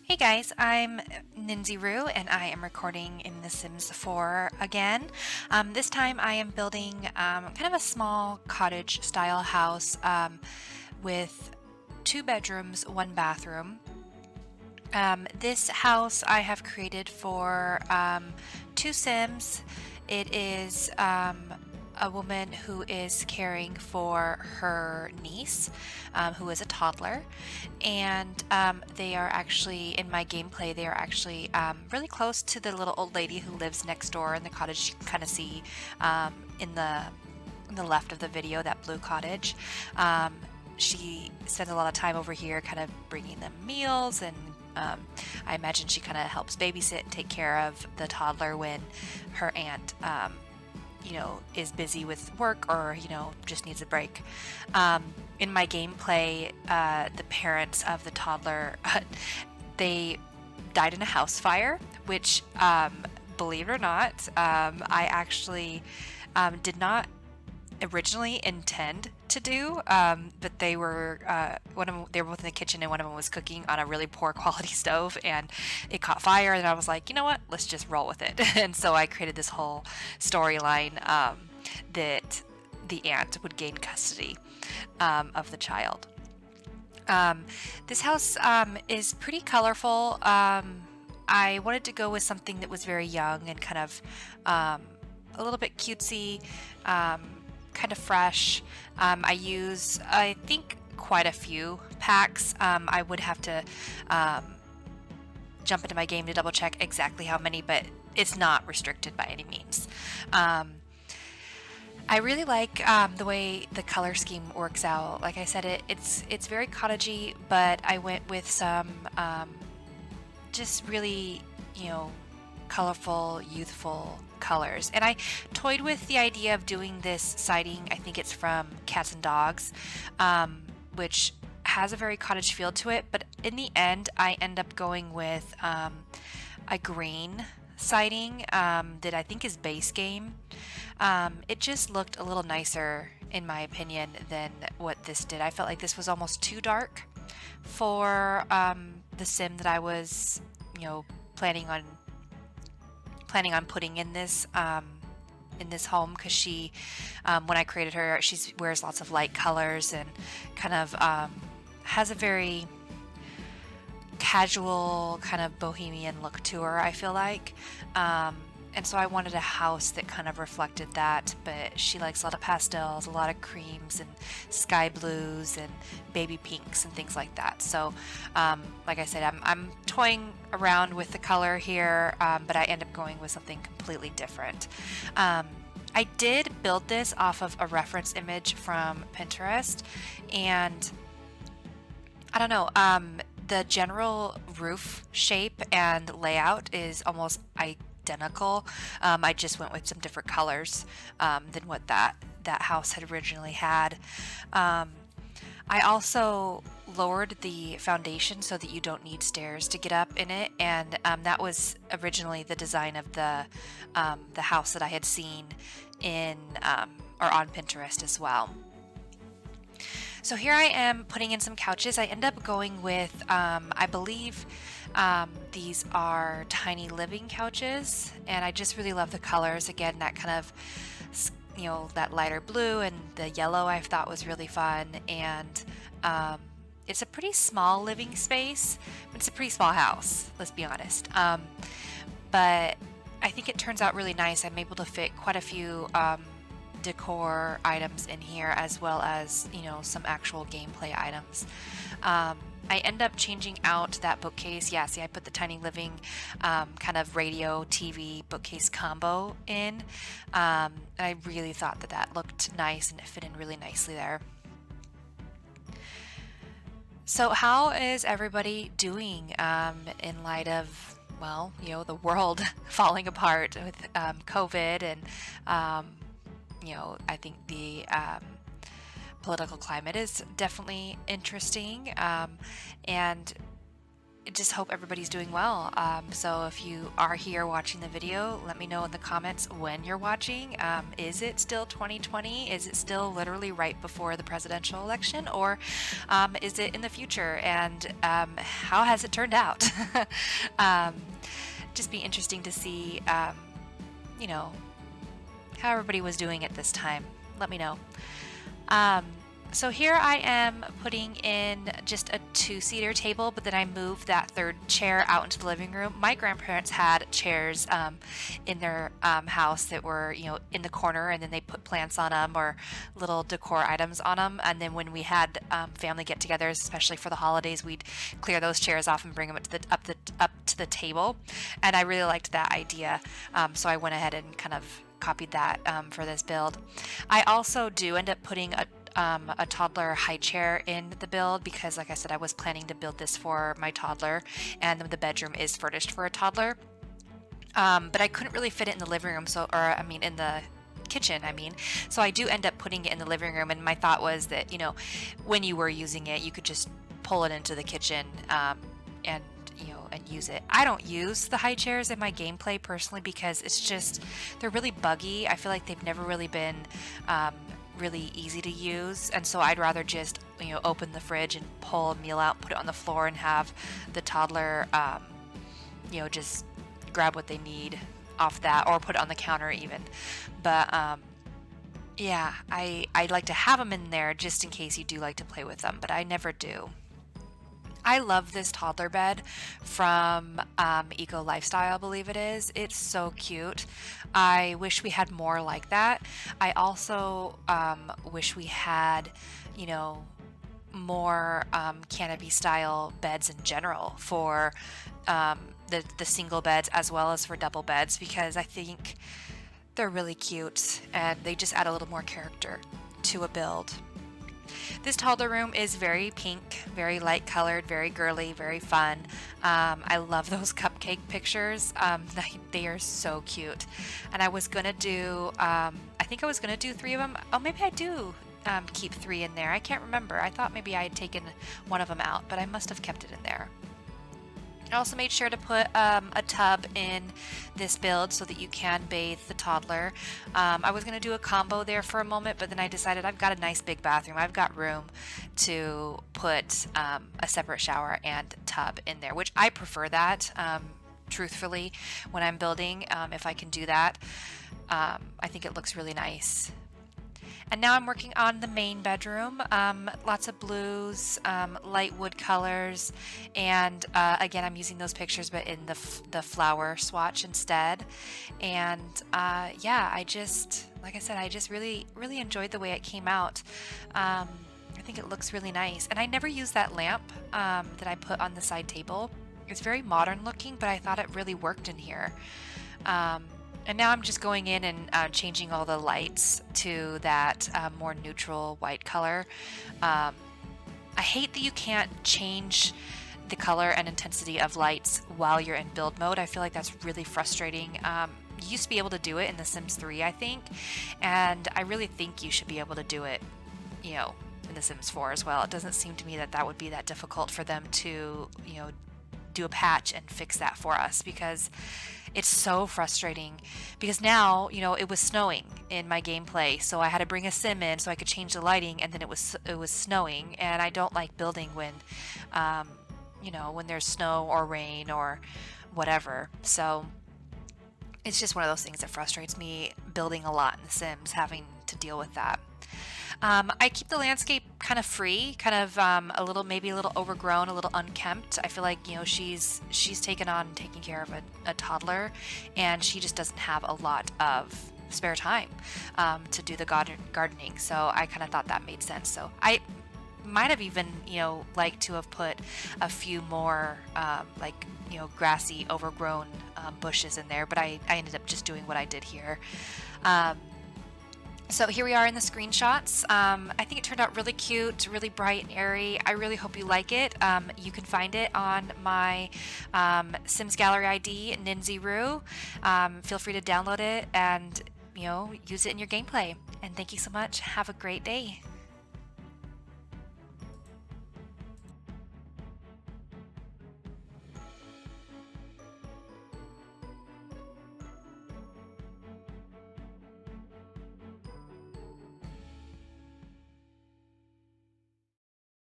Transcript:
Hey guys, I'm NinzyRoo and I am recording in The Sims 4 again. This time I am building kind of a small cottage style house with 2 bedrooms, 1 bathroom. This house I have created for 2 Sims. It is a woman who is caring for her niece, who is a toddler, and they are actually, in my gameplay, they are actually really close to the little old lady who lives next door in the cottage. You can kind of see in the left of the video, that blue cottage. She spends a lot of time over here kind of bringing them meals, and I imagine she kind of helps babysit and take care of the toddler when her aunt is busy with work or, just needs a break. In my gameplay, the parents of the toddler, they died in a house fire, which, believe it or not, I actually did not originally intend to do, but they were they were both in the kitchen, and one of them was cooking on a really poor quality stove, and it caught fire, and I was like, you know what, let's just roll with it. And so I created this whole storyline that the aunt would gain custody of the child. This house is pretty colorful. I wanted to go with something that was very young and kind of a little bit cutesy, kind of fresh. I use, I think, quite a few packs. I would have to jump into my game to double check exactly how many, but it's not restricted by any means. I really like the way the color scheme works out. Like I said, it's very cottagey, but I went with some just really, colorful, youthful colors. And I toyed with the idea of doing this siding. I think it's from Cats and Dogs, which has a very cottage feel to it, but in the end I end up going with a green siding that I think is base game. It just looked a little nicer, in my opinion, than what this did. I felt like this was almost too dark for the sim that I was planning on putting in this home, because she, when I created her, she wears lots of light colors and kind of has a very casual kind of bohemian look to her, I feel like. And so I wanted a house that kind of reflected that, but she likes a lot of pastels, a lot of creams and sky blues and baby pinks and things like that. So like I said, I'm toying around with the color here, but I end up going with something completely different. I did build this off of a reference image from Pinterest, and I don't know, the general roof shape and layout is almost identical. I just went with some different colors than what that house had originally had. I also lowered the foundation so that you don't need stairs to get up in it, and that was originally the design of the house that I had seen in or on Pinterest as well. So here I am putting in some couches. I end up going with, I believe these are tiny living couches, and I just really love the colors. Again, that kind of, that lighter blue and the yellow I thought was really fun. And it's a pretty small living space. It's a pretty small house, let's be honest. But I think it turns out really nice. I'm able to fit quite a few decor items in here, as well as some actual gameplay items. I end up changing out that bookcase. Yeah, see, I put the tiny living kind of radio TV bookcase combo in, and I really thought that looked nice and it fit in really nicely there. So how is everybody doing in light of, well, the world falling apart with COVID, and I think the political climate is definitely interesting, and just hope everybody's doing well. So if you are here watching the video, let me know in the comments when you're watching. Is it still 2020? Is it still literally right before the presidential election, or is it in the future? And how has it turned out? um, just be interesting to see, you know, how everybody was doing at this time. Let me know. So here I am putting in just a two-seater table, but then I moved that third chair out into the living room. My grandparents had chairs in their house that were, in the corner, and then they put plants on them or little decor items on them. And then when we had family get-togethers, especially for the holidays, we'd clear those chairs off and bring them up to the table. And I really liked that idea, so I went ahead and kind of copied that for this build. I also do end up putting a toddler high chair in the build because, like I said, I was planning to build this for my toddler, and the bedroom is furnished for a toddler. But I couldn't really fit it in the living room, in the kitchen, so I do end up putting it in the living room. And my thought was that, when you were using it, you could just pull it into the kitchen and use it. I don't use the high chairs in my gameplay personally because they're really buggy. I feel like they've never really been really easy to use, and so I'd rather just open the fridge and pull a meal out, put it on the floor, and have the toddler just grab what they need off that, or put it on the counter even. But yeah, I'd like to have them in there just in case you do like to play with them, but I never do. I love this toddler bed from Eco Lifestyle, I believe it is. It's so cute. I wish we had more like that. I also wish we had, more canopy style beds in general for the single beds as well as for double beds, because I think they're really cute and they just add a little more character to a build. This toddler room is very pink, very light colored, very girly, very fun. I love those cupcake pictures. They are so cute. And I was gonna do, I think I was gonna do 3 of them. Oh, maybe I do keep 3 in there. I can't remember. I thought maybe I had taken one of them out, but I must have kept it in there. I also made sure to put a tub in this build so that you can bathe the toddler. I was going to do a combo there for a moment, but then I decided I've got a nice big bathroom. I've got room to put a separate shower and tub in there, which I prefer that, truthfully, when I'm building, if I can do that. I think it looks really nice. And now I'm working on the main bedroom. Lots of blues, light wood colors, and again, I'm using those pictures but in the flower swatch instead. And yeah, like I said, I just really enjoyed the way it came out. I think it looks really nice. And I never used that lamp that I put on the side table. It's very modern looking, but I thought it really worked in here. And now I'm just going in and changing all the lights to that more neutral white color. I hate that you can't change the color and intensity of lights while you're in build mode. I feel like that's really frustrating. You used to be able to do it in The Sims 3, I think, and I really think you should be able to do it, in The Sims 4 as well. It doesn't seem to me that would be that difficult for them to, do a patch and fix that for us, because it's so frustrating. Because now, it was snowing in my gameplay, so I had to bring a sim in so I could change the lighting, and then it was snowing, and I don't like building when when there's snow or rain or whatever. So it's just one of those things that frustrates me building a lot in The Sims, having to deal with that. I keep the landscape kind of free, kind of maybe a little overgrown, a little unkempt. I feel like she's taken on taking care of a toddler, and she just doesn't have a lot of spare time to do the gardening. So I kind of thought that made sense. So I might have even liked to have put a few more grassy, overgrown bushes in there, but I ended up just doing what I did here. So here we are in the screenshots. I think it turned out really cute, really bright and airy. I really hope you like it. You can find it on my Sims Gallery ID, NinzyRoo. Feel free to download it and use it in your gameplay. And thank you so much. Have a great day.